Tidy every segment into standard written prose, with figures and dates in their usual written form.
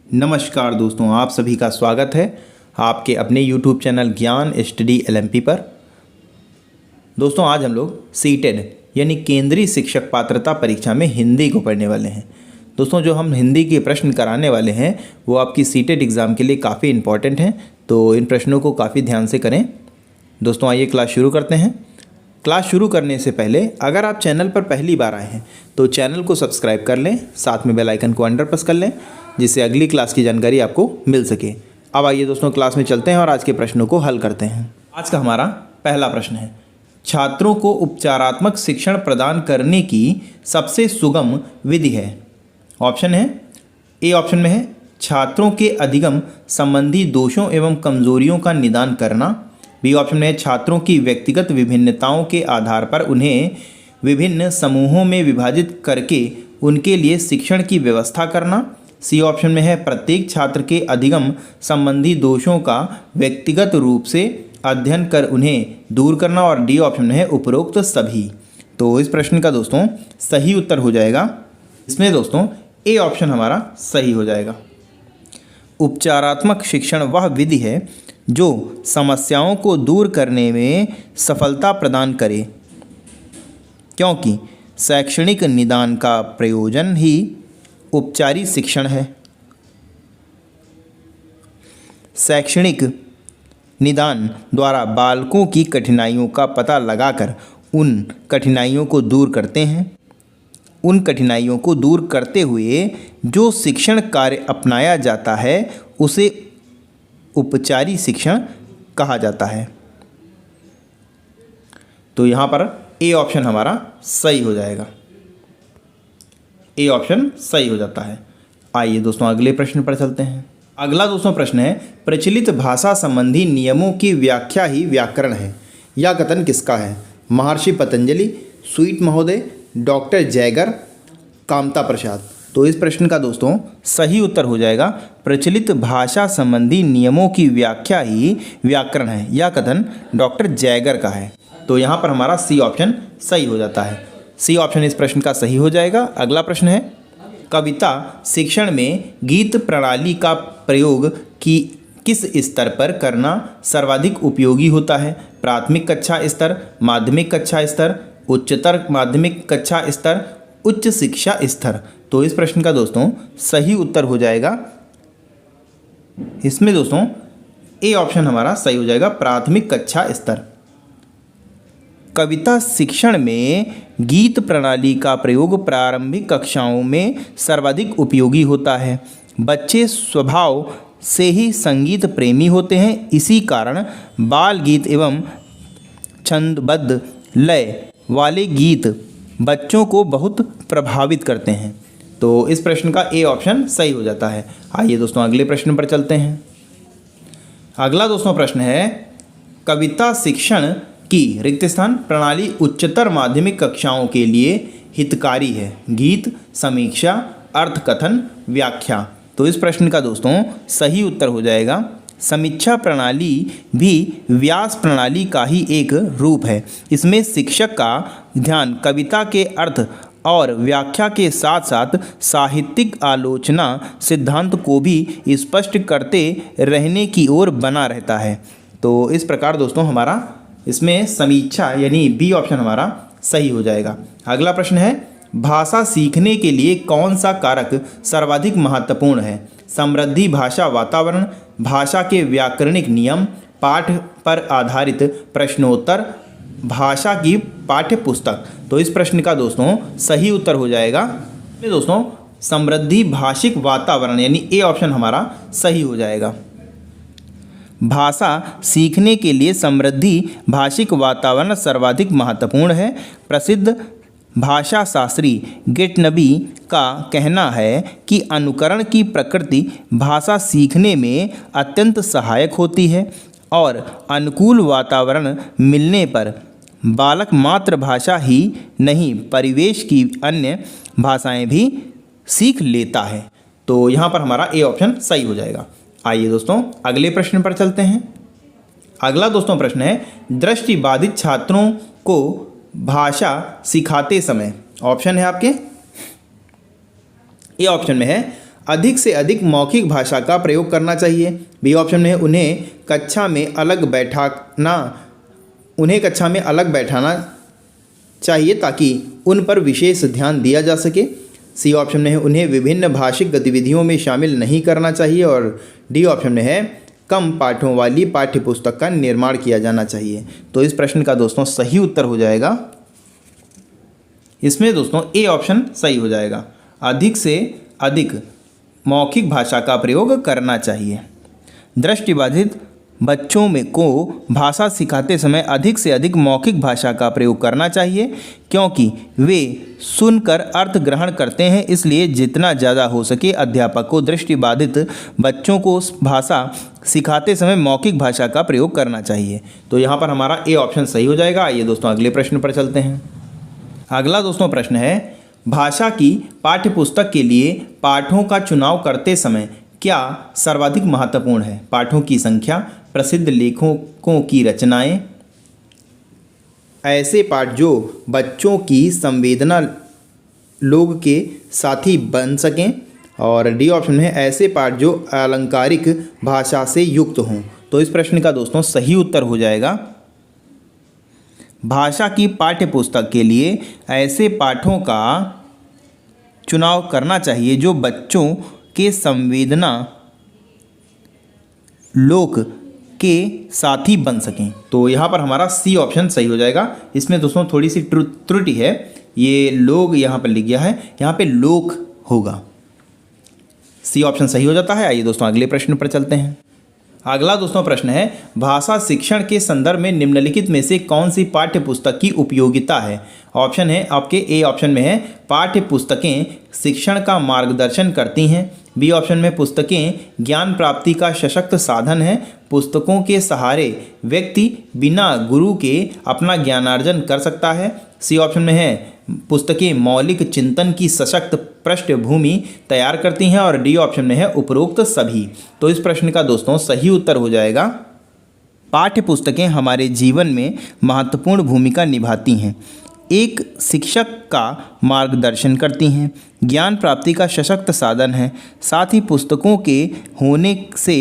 नमस्कार दोस्तों, आप सभी का स्वागत है आपके अपने YouTube चैनल ज्ञान स्टडी LMP पर। दोस्तों आज हम लोग सीटेड यानी केंद्रीय शिक्षक पात्रता परीक्षा में हिंदी को पढ़ने वाले हैं। दोस्तों जो हम हिंदी के प्रश्न कराने वाले हैं वो आपकी सीटेड एग्ज़ाम के लिए काफ़ी इम्पॉर्टेंट हैं, तो इन प्रश्नों को काफ़ी ध्यान से करें। दोस्तों आइए क्लास शुरू करते हैं। क्लास शुरू करने से पहले अगर आप चैनल पर पहली बार आए हैं तो चैनल को सब्सक्राइब कर लें, साथ में बेल आइकन को अंडर प्रेस कर लें जिससे अगली क्लास की जानकारी आपको मिल सके। अब आइए दोस्तों क्लास में चलते हैं और आज के प्रश्नों को हल करते हैं। आज का हमारा पहला प्रश्न है, छात्रों को उपचारात्मक शिक्षण प्रदान करने की सबसे सुगम विधि है। ऑप्शन है, ए ऑप्शन में है छात्रों के अधिगम संबंधी दोषों एवं कमजोरियों का निदान करना। बी ऑप्शन में है छात्रों की व्यक्तिगत विभिन्नताओं के आधार पर उन्हें विभिन्न समूहों में विभाजित करके उनके लिए शिक्षण की व्यवस्था करना। सी ऑप्शन में है प्रत्येक छात्र के अधिगम संबंधी दोषों का व्यक्तिगत रूप से अध्ययन कर उन्हें दूर करना। और डी ऑप्शन में है उपरोक्त सभी। तो इस प्रश्न का दोस्तों सही उत्तर हो जाएगा, इसमें दोस्तों ए ऑप्शन हमारा सही हो जाएगा। उपचारात्मक शिक्षण वह विधि है जो समस्याओं को दूर करने में सफलता प्रदान करे, क्योंकि शैक्षणिक निदान का प्रयोजन ही उपचारी शिक्षण है। शैक्षणिक निदान द्वारा बालकों की कठिनाइयों का पता लगाकर उन कठिनाइयों को दूर करते हैं। उन कठिनाइयों को दूर करते हुए जो शिक्षण कार्य अपनाया जाता है उसे उपचारी शिक्षण कहा जाता है। तो यहाँ पर ए ऑप्शन हमारा सही हो जाएगा, ए ऑप्शन सही हो जाता है। आइए दोस्तों अगले प्रश्न पर चलते हैं। अगला दोस्तों प्रश्न है, प्रचलित भाषा संबंधी नियमों की व्याख्या ही व्याकरण है। यह कथन किसका है? महर्षि पतंजलि, स्वीट महोदय, डॉक्टर जयगर, कामता प्रसाद। तो इस प्रश्न का दोस्तों सही उत्तर हो जाएगा प्रचलित भाषा संबंधी नियमों की व्याख्या ही व्याकरण है। यह कथन डॉक्टर जयगर का है। तो यहाँ पर हमारा सी ऑप्शन सही हो जाता है। सी ऑप्शन इस प्रश्न का सही हो जाएगा। अगला प्रश्न है, कविता शिक्षण में गीत प्रणाली का प्रयोग की किस स्तर पर करना सर्वाधिक उपयोगी होता है? प्राथमिक कक्षा स्तर, माध्यमिक कक्षा स्तर, उच्चतर माध्यमिक कक्षा स्तर, उच्च शिक्षा स्तर। तो इस प्रश्न का दोस्तों सही उत्तर हो जाएगा, इसमें दोस्तों ए ऑप्शन हमारा सही हो जाएगा, प्राथमिक कक्षा स्तर। कविता शिक्षण में गीत प्रणाली का प्रयोग प्रारंभिक कक्षाओं में सर्वाधिक उपयोगी होता है। बच्चे स्वभाव से ही संगीत प्रेमी होते हैं, इसी कारण बाल गीत एवं छंदबद्ध लय वाले गीत बच्चों को बहुत प्रभावित करते हैं। तो इस प्रश्न का ए ऑप्शन सही हो जाता है। आइए दोस्तों अगले प्रश्न पर चलते हैं। अगला दोस्तों प्रश्न है, कविता शिक्षण की रिक्त स्थान प्रणाली उच्चतर माध्यमिक कक्षाओं के लिए हितकारी है। गीत, समीक्षा, अर्थकथन, व्याख्या। तो इस प्रश्न का दोस्तों सही उत्तर हो जाएगा, समीक्षा प्रणाली भी व्यास प्रणाली का ही एक रूप है। इसमें शिक्षक का ध्यान कविता के अर्थ और व्याख्या के साथ साथ साहित्यिक आलोचना सिद्धांत को भी स्पष्ट करते रहने की ओर बना रहता है। तो इस प्रकार दोस्तों हमारा इसमें समीक्षा यानी बी ऑप्शन हमारा सही हो जाएगा। अगला प्रश्न है, भाषा सीखने के लिए कौन सा कारक सर्वाधिक महत्वपूर्ण है? समृद्धि भाषा वातावरण, भाषा के व्याकरणिक नियम, पाठ पर आधारित प्रश्नोत्तर, भाषा की पाठ्य पुस्तक। तो इस प्रश्न का दोस्तों सही उत्तर हो जाएगा दोस्तों समृद्धि भाषिक वातावरण यानी ए ऑप्शन हमारा सही हो जाएगा। भाषा सीखने के लिए समृद्धि भाषिक वातावरण सर्वाधिक महत्वपूर्ण है। प्रसिद्ध भाषा शास्त्री गेटनबी का कहना है कि अनुकरण की प्रकृति भाषा सीखने में अत्यंत सहायक होती है और अनुकूल वातावरण मिलने पर बालक मातृभाषा ही नहीं परिवेश की अन्य भाषाएं भी सीख लेता है। तो यहाँ पर हमारा ए ऑप्शन सही हो जाएगा। आइए दोस्तों अगले प्रश्न पर चलते हैं। अगला दोस्तों प्रश्न है, दृष्टिबाधित छात्रों को भाषा सिखाते समय ऑप्शन है आपके ए ऑप्शन में है अधिक से अधिक मौखिक भाषा का प्रयोग करना चाहिए। बी ऑप्शन में है उन्हें कक्षा में अलग बैठाना चाहिए ताकि उन पर विशेष ध्यान दिया जा सके। सी ऑप्शन में है उन्हें विभिन्न भाषिक गतिविधियों में शामिल नहीं करना चाहिए। और डी ऑप्शन में है कम पाठों वाली पाठ्य पुस्तक का निर्माण किया जाना चाहिए। तो इस प्रश्न का दोस्तों सही उत्तर हो जाएगा, इसमें दोस्तों ए ऑप्शन सही हो जाएगा, अधिक से अधिक मौखिक भाषा का प्रयोग करना चाहिए। दृष्टिबाधित बच्चों में को भाषा सिखाते समय अधिक से अधिक मौखिक भाषा का प्रयोग करना चाहिए क्योंकि वे सुनकर अर्थ ग्रहण करते हैं, इसलिए जितना ज़्यादा हो सके अध्यापक को दृष्टिबाधित बच्चों को भाषा सिखाते समय मौखिक भाषा का प्रयोग करना चाहिए। तो यहाँ पर हमारा ए ऑप्शन सही हो जाएगा। आइए दोस्तों अगले प्रश्न पर चलते हैं। अगला दोस्तों प्रश्न है, भाषा की पाठ्य पुस्तक के लिए पाठों का चुनाव करते समय क्या सर्वाधिक महत्वपूर्ण है? पाठों की संख्या, प्रसिद्ध लेखकों की रचनाएं, ऐसे पाठ जो बच्चों की संवेदना लोग के साथी बन सकें, और डी ऑप्शन में ऐसे पाठ जो अलंकारिक भाषा से युक्त हों। तो इस प्रश्न का दोस्तों सही उत्तर हो जाएगा, भाषा की पाठ्य पुस्तक के लिए ऐसे पाठों का चुनाव करना चाहिए जो बच्चों के संवेदना लोक के साथी बन सकें। तो यहाँ पर हमारा सी ऑप्शन सही हो जाएगा। इसमें दोस्तों थोड़ी सी त्रुटि है, ये लोग यहाँ पर लिख गया है, यहाँ पे लोक होगा। सी ऑप्शन सही हो जाता है। आइए दोस्तों अगले प्रश्न पर चलते हैं। अगला दोस्तों प्रश्न है, भाषा शिक्षण के संदर्भ में निम्नलिखित में से कौन सी पाठ्य पुस्तक की उपयोगिता है? ऑप्शन है आपके ए ऑप्शन में है पाठ्य पुस्तकें शिक्षण का मार्गदर्शन करती हैं। बी ऑप्शन में पुस्तकें ज्ञान प्राप्ति का सशक्त साधन है। पुस्तकों के सहारे व्यक्ति बिना गुरु के अपना ज्ञानार्जन कर सकता है। सी ऑप्शन में है पुस्तकें मौलिक चिंतन की सशक्त पृष्ठभूमि तैयार करती हैं। और डी ऑप्शन में है उपरोक्त सभी। तो इस प्रश्न का दोस्तों सही उत्तर हो जाएगा, पाठ्य पुस्तकें हमारे जीवन में महत्वपूर्ण भूमिका निभाती हैं, एक शिक्षक का मार्गदर्शन करती हैं, ज्ञान प्राप्ति का सशक्त साधन है। साथ ही पुस्तकों के होने से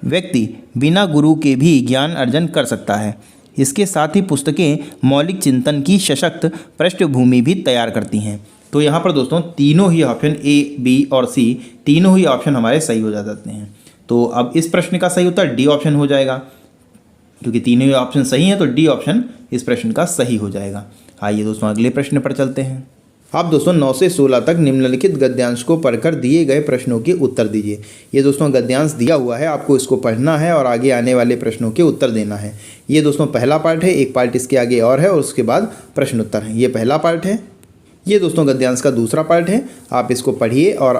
व्यक्ति बिना गुरु के भी ज्ञान अर्जन कर सकता है। इसके साथ ही पुस्तकें मौलिक चिंतन की सशक्त पृष्ठभूमि भी तैयार करती हैं। तो यहाँ पर दोस्तों तीनों ही ऑप्शन ए, बी और सी तीनों ही ऑप्शन हमारे सही हो जाते हैं। तो अब इस प्रश्न का सही उत्तर डी ऑप्शन हो जाएगा, क्योंकि तीनों ही ऑप्शन सही हैं तो डी ऑप्शन इस प्रश्न का सही हो जाएगा। आइए दोस्तों अगले प्रश्न पर चलते हैं। आप दोस्तों 9 से 16 तक निम्नलिखित गद्यांश को पढ़कर दिए गए प्रश्नों के उत्तर दीजिए। ये दोस्तों गद्यांश दिया हुआ है, आपको इसको पढ़ना है और आगे आने वाले प्रश्नों के उत्तर देना है। ये दोस्तों पहला पार्ट है, एक पार्ट इसके आगे और है और उसके बाद प्रश्न उत्तर है। ये पहला पार्ट है। ये दोस्तों गद्यांश का दूसरा पार्ट है, आप इसको पढ़िए और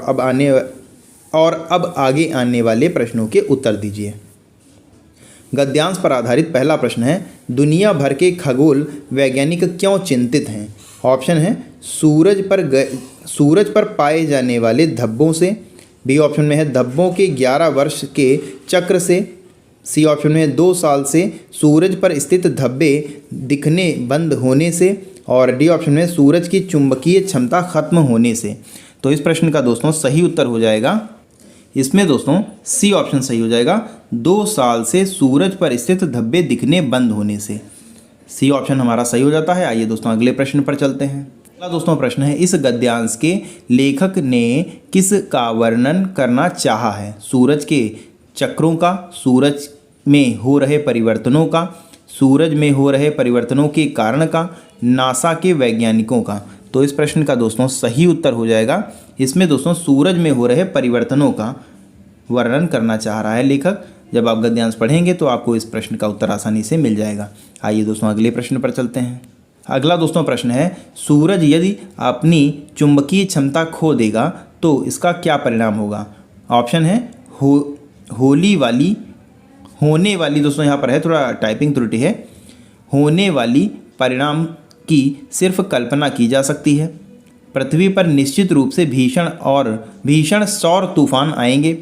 अब आगे आने वाले प्रश्नों के उत्तर दीजिए। गद्यांश पर आधारित पहला प्रश्न है, दुनिया भर के खगोल वैज्ञानिक क्यों चिंतित हैं? ऑप्शन है सूरज पर पाए जाने वाले धब्बों से। बी ऑप्शन में है धब्बों के 11 वर्ष के चक्र से। सी ऑप्शन में है 2 साल से सूरज पर स्थित धब्बे दिखने बंद होने से। और डी ऑप्शन में सूरज की चुंबकीय क्षमता खत्म होने से। तो इस प्रश्न का दोस्तों सही उत्तर हो जाएगा, इसमें दोस्तों सी ऑप्शन सही हो जाएगा, 2 साल से सूरज पर स्थित धब्बे दिखने बंद होने से। सी ऑप्शन हमारा सही हो जाता है। आइए दोस्तों अगले प्रश्न पर चलते हैं। अगला दोस्तों प्रश्न है, इस गद्यांश के लेखक ने किस का वर्णन करना चाहा है? सूरज के चक्रों का, सूरज में हो रहे परिवर्तनों का, सूरज में हो रहे परिवर्तनों के कारण का, नासा के वैज्ञानिकों का। तो इस प्रश्न का दोस्तों सही उत्तर हो जाएगा, इसमें दोस्तों सूरज में हो रहे परिवर्तनों का वर्णन करना चाह रहा है लेखक। जब आप गद्यांश पढ़ेंगे तो आपको इस प्रश्न का उत्तर आसानी से मिल जाएगा। आइए दोस्तों अगले प्रश्न पर चलते हैं। अगला दोस्तों प्रश्न है, सूरज यदि अपनी चुंबकीय क्षमता खो देगा तो इसका क्या परिणाम होगा? ऑप्शन है होने वाली दोस्तों यहाँ पर है थोड़ा टाइपिंग त्रुटि है, होने वाली परिणाम की सिर्फ कल्पना की जा सकती है। पृथ्वी पर निश्चित रूप से भीषण सौर तूफान आएंगे।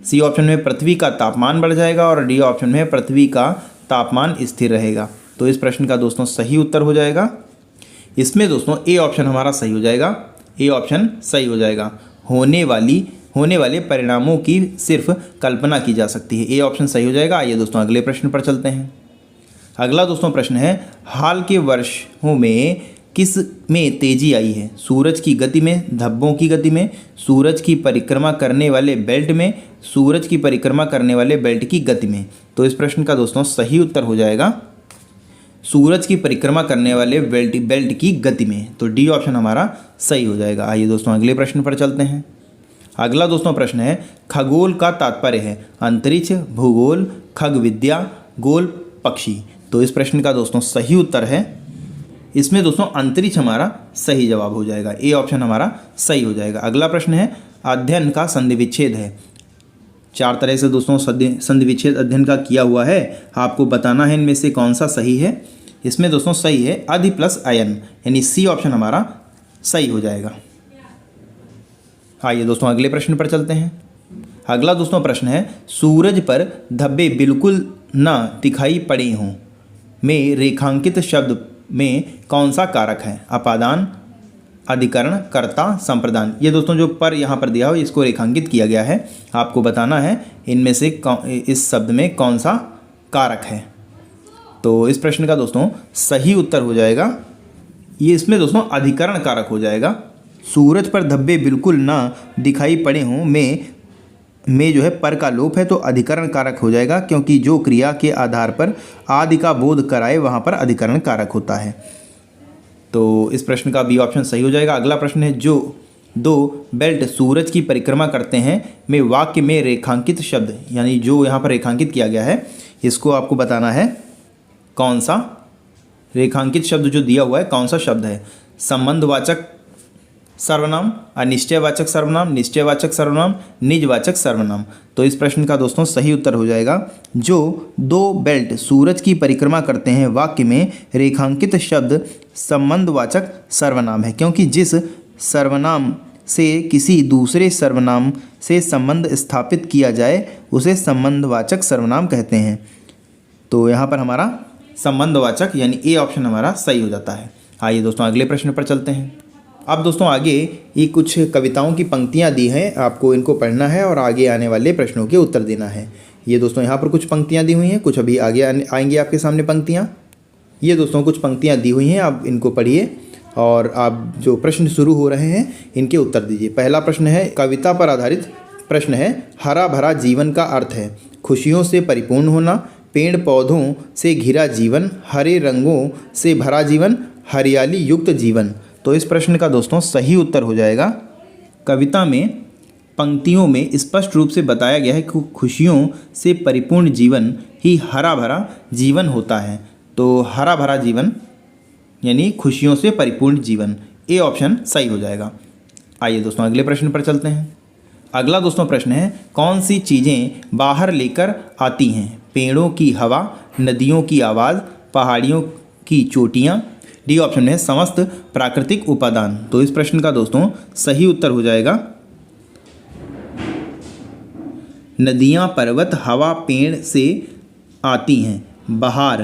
सी ऑप्शन में पृथ्वी का तापमान बढ़ जाएगा और डी ऑप्शन में पृथ्वी का तापमान स्थिर रहेगा। तो इस प्रश्न का दोस्तों सही उत्तर हो जाएगा, इसमें दोस्तों ए ऑप्शन हमारा सही हो जाएगा, ए ऑप्शन सही हो जाएगा। होने वाले परिणामों की सिर्फ कल्पना की जा सकती है। ए ऑप्शन सही हो जाएगा। आइए दोस्तों अगले प्रश्न पर चलते हैं। अगला दोस्तों प्रश्न है, हाल के वर्षों में किस में तेजी आई है? सूरज की गति में, धब्बों की गति में, सूरज की परिक्रमा करने वाले बेल्ट में, सूरज की परिक्रमा करने वाले बेल्ट की गति में। तो इस प्रश्न का दोस्तों सही उत्तर हो जाएगा सूरज की परिक्रमा करने वाले बेल्ट की गति में। तो डी ऑप्शन हमारा सही हो जाएगा। आइए दोस्तों अगले प्रश्न पर चलते हैं। अगला दोस्तों प्रश्न है, खगोल का तात्पर्य है अंतरिक्ष, भूगोल, खग विद्या, गोल, पक्षी। तो इस प्रश्न का दोस्तों सही उत्तर है, इसमें दोस्तों अंतरिक्ष हमारा सही जवाब हो जाएगा। ए ऑप्शन हमारा सही हो जाएगा। अगला प्रश्न है, अध्ययन का संधि विच्छेद है। 4 तरह से दोस्तों संधि विच्छेद अध्ययन का किया हुआ है, आपको बताना है इनमें से कौन सा सही है। इसमें दोस्तों सही है अधि प्लस अयन, यानी सी ऑप्शन हमारा सही हो जाएगा। आइए दोस्तों अगले प्रश्न पर चलते हैं। अगला दोस्तों प्रश्न है, सूरज पर धब्बे बिल्कुल ना दिखाई पड़े हों में रेखांकित शब्द में कौन सा कारक है? अपादान, अधिकरण, कर्ता, संप्रदान। ये दोस्तों जो पर यहाँ पर दिया हो इसको रेखांकित किया गया है, आपको बताना है इनमें से इस शब्द में कौन सा कारक है। तो इस प्रश्न का दोस्तों सही उत्तर हो जाएगा, ये इसमें दोस्तों अधिकरण कारक हो जाएगा। सूरज पर धब्बे बिल्कुल ना दिखाई पड़े हों में जो है पर का लोप है, तो अधिकरण कारक हो जाएगा, क्योंकि जो क्रिया के आधार पर आदि का बोध कराए वहाँ पर अधिकरण कारक होता है। तो इस प्रश्न का बी ऑप्शन सही हो जाएगा। अगला प्रश्न है, जो 2 बेल्ट सूरज की परिक्रमा करते हैं में वाक्य में रेखांकित शब्द, यानी जो यहाँ पर रेखांकित किया गया है इसको आपको बताना है कौन सा रेखांकित शब्द जो दिया हुआ है कौन सा शब्द है? संबंधवाचक सर्वनाम, अनिश्चयवाचक सर्वनाम, निश्चयवाचक सर्वनाम, निजवाचक सर्वनाम। तो इस प्रश्न का दोस्तों सही उत्तर हो जाएगा, जो 2 बेल्ट सूरज की परिक्रमा करते हैं वाक्य में रेखांकित शब्द संबंधवाचक सर्वनाम है, क्योंकि जिस सर्वनाम से किसी दूसरे सर्वनाम से संबंध स्थापित किया जाए उसे संबंधवाचक सर्वनाम कहते हैं। तो यहाँ पर हमारा संबंधवाचक यानी ए ऑप्शन हमारा सही हो जाता है। आइए दोस्तों अगले प्रश्न पर चलते हैं। अब दोस्तों आगे ये कुछ कविताओं की पंक्तियाँ दी हैं, आपको इनको पढ़ना है और आगे आने वाले प्रश्नों के उत्तर देना है। ये दोस्तों यहाँ पर कुछ पंक्तियाँ दी हुई हैं, कुछ अभी आगे आएंगी आपके सामने पंक्तियाँ। ये दोस्तों कुछ पंक्तियाँ दी हुई हैं, आप इनको पढ़िए और आप जो प्रश्न शुरू हो रहे हैं इनके उत्तर दीजिए। पहला प्रश्न है, कविता पर आधारित प्रश्न है, हरा भरा जीवन का अर्थ है खुशियों से परिपूर्ण होना, पेड़ पौधों से घिरा जीवन, हरे रंगों से भरा जीवन, हरियाली युक्त जीवन। तो इस प्रश्न का दोस्तों सही उत्तर हो जाएगा, कविता में पंक्तियों में स्पष्ट रूप से बताया गया है कि खुशियों से परिपूर्ण जीवन ही हरा भरा जीवन होता है। तो हरा भरा जीवन यानी खुशियों से परिपूर्ण जीवन, ए ऑप्शन सही हो जाएगा। आइए दोस्तों अगले प्रश्न पर चलते हैं। अगला दोस्तों प्रश्न है, कौन सी चीज़ें बाहर लेकर आती हैं? पेड़ों की हवा, नदियों की आवाज़, पहाड़ियों की चोटियाँ। डी ऑप्शन में है समस्त प्राकृतिक उपादान। तो इस प्रश्न का दोस्तों सही उत्तर हो जाएगा, नदियाँ, पर्वत, हवा, पेड़ से आती हैं बाहर।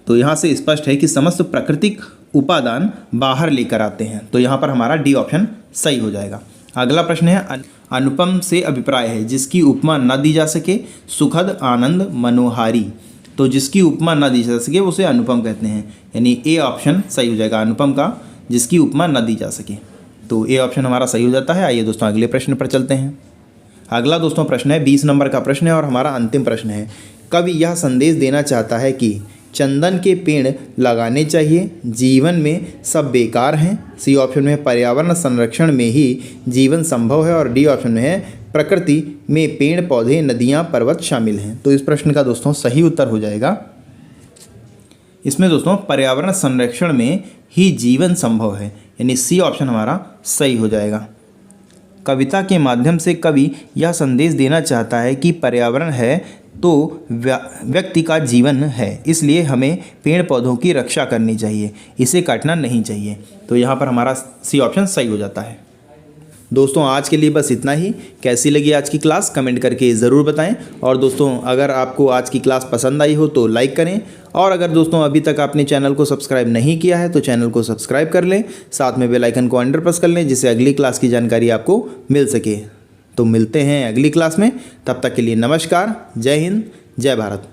तो यहाँ से स्पष्ट है कि समस्त प्राकृतिक उपादान बाहर लेकर आते हैं। तो यहाँ पर हमारा डी ऑप्शन सही हो जाएगा। अगला प्रश्न है, अनुपम से अभिप्राय है जिसकी उपमा न दी जा सके, सुखद, आनंद, मनोहारी। तो जिसकी उपमा न दी जा सके उसे अनुपम कहते हैं, यानी ए ऑप्शन सही हो जाएगा, अनुपम का जिसकी उपमा न दी जा सके। तो ए ऑप्शन हमारा सही हो जाता है। आइए दोस्तों अगले प्रश्न पर चलते हैं। अगला दोस्तों प्रश्न है 20 नंबर का प्रश्न है और हमारा अंतिम प्रश्न है, कवि यह संदेश देना चाहता है कि चंदन के पेड़ लगाने चाहिए, जीवन में सब बेकार हैं। सी ऑप्शन में है पर्यावरण संरक्षण में ही जीवन संभव है और डी ऑप्शन में है प्रकृति में पेड़ पौधे, नदियाँ, पर्वत शामिल हैं। तो इस प्रश्न का दोस्तों सही उत्तर हो जाएगा, इसमें दोस्तों पर्यावरण संरक्षण में ही जीवन संभव है, यानी सी ऑप्शन हमारा सही हो जाएगा। कविता के माध्यम से कवि यह संदेश देना चाहता है कि पर्यावरण है तो व्यक्ति का जीवन है, इसलिए हमें पेड़ पौधों की रक्षा करनी चाहिए, इसे काटना नहीं चाहिए। तो यहाँ पर हमारा सी ऑप्शन सही हो जाता है। दोस्तों आज के लिए बस इतना ही। कैसी लगी आज की क्लास कमेंट करके ज़रूर बताएं। और दोस्तों अगर आपको आज की क्लास पसंद आई हो तो लाइक करें, और अगर दोस्तों अभी तक आपने चैनल को सब्सक्राइब नहीं किया है तो चैनल को सब्सक्राइब कर लें, साथ में बेल आइकन को अंडर प्रेस कर लें जिससे अगली क्लास की जानकारी आपको मिल सके। तो मिलते हैं अगली क्लास में, तब तक के लिए नमस्कार, जय हिंद, जय भारत।